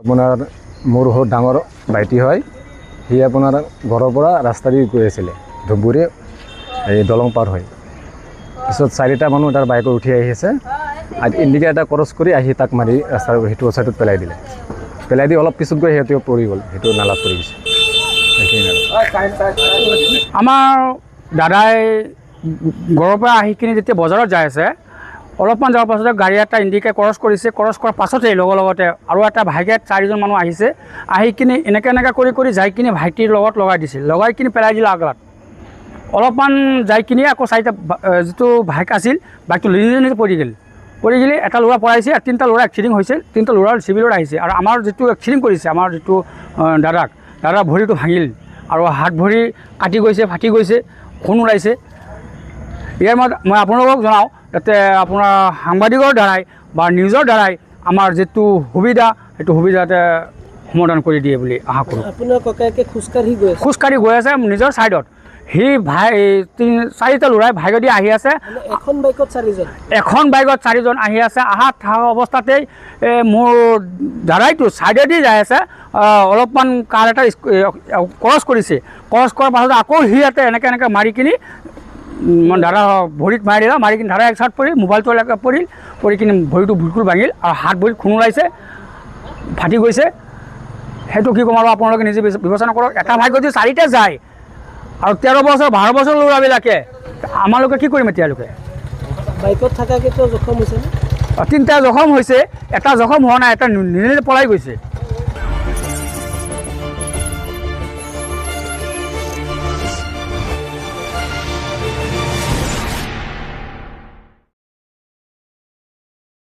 আপোনাৰ মোৰ বহুত ডাঙৰ ভাইটি হয়, সি আপোনাৰ ঘৰৰ পৰা ৰাস্তা দি গৈ আছিলে ধুবুৰী এই দলং পাৰ হৈ। পিছত 4টা মানুহ তাৰ বাইকত উঠি আহিছে আৰু ইণ্ডিকেটাৰ এটা ক্ৰছ কৰি আহি তাক মাৰি ৰাস্তাৰ সেইটো ছাইডত পেলাই দিলে। পেলাই দি অলপ পিছত গৈ সিহঁতেও পৰি গ'ল, সেইটো নালাত পৰি গৈছে। আমাৰ দাদাই ঘৰৰ পৰা আহি কিনে যেতিয়া বজাৰত যাই আছে, অলপমান যোৱাৰ পাছতে গাড়ী এটা ইণ্ডিকেট ক্ৰছ কৰিছে। ক্ৰছ কৰাৰ পাছতেই লগতে আৰু এটা ভাইকেট 4জন মানুহ আহিছে। আহি কিনে এনেকৈ কৰি যাই কিনে ভাইটিৰ লগত লগাই দিছিল, লগাই কিনে পেলাই দিলে আগলাত। অলপমান যাই কিনে আকৌ 4টা যিটো বাইক আছিল, বাইকটো নিজে পৰি গ'ল। এটা ল'ৰা পৰাইছে আৰু 3টা ল'ৰা এক্সিডেণ্ট হৈছে। 3টা ল'ৰাৰ চিভিলত আহিছে। আৰু আমাৰ যিটো এক্সিডেণ্ট কৰিছে, আমাৰ যিটো দাদাৰ ভৰিটো ভাঙিল আৰু হাত ভৰি কাটি গৈছে, ফাটি গৈছে, খুন ওলাইছে। ইয়াৰ মই আপোনালোকক জনাওঁ, যাতে আপোনাৰ সাংবাদিকৰ দ্বাৰাই বা নিউজৰ দ্বাৰাই আমাৰ যিটো সুবিধা, সেইটো সুবিধা যাতে সমাধান কৰি দিয়ে বুলি আশা কৰোঁ। আপোনাৰ ককায়েকে খোজকাঢ়ি গৈ আছে নিজৰ ছাইডত। সি 4টা ল'ৰাই ভাইকেদি আহি আছে। এখন বাইকত 4জন আহি আছে। থকা অৱস্থাতেই মোৰ দাদাইটো ছাইডেদি যাই আছে। অলপমান কাৰ এটা ক্ৰছ কৰিছে। ক্ৰছ কৰাৰ পাছত আকৌ সি ইয়াতে এনেকৈ মাৰি কিনি দাদা ভৰিত মাৰি দিলে। মাৰি কিনি দাদা এক চাইড পৰিল, মোবাইলটো এলেকা পৰি কিনি ভৰিটো বিলকুল ভাঙিল আৰু হাত ভৰিত খুন ওলাইছে, ফাটি গৈছে। সেইটো কি ক'ম আৰু আপোনালোকে নিজে বিবেচনা কৰক। এটা ভাইক যদি 4টা যায় আৰু 13 বছৰ 12 বছৰ ল'ৰাবিলাকে, আমালোকে কি কৰিম এতিয়ালৈকে? বাইকত থকা কেইটা জখম হৈছে? 3টা জখম হৈছে, এটা জখম হোৱা নাই, এটা নিজে পলাই গৈছে।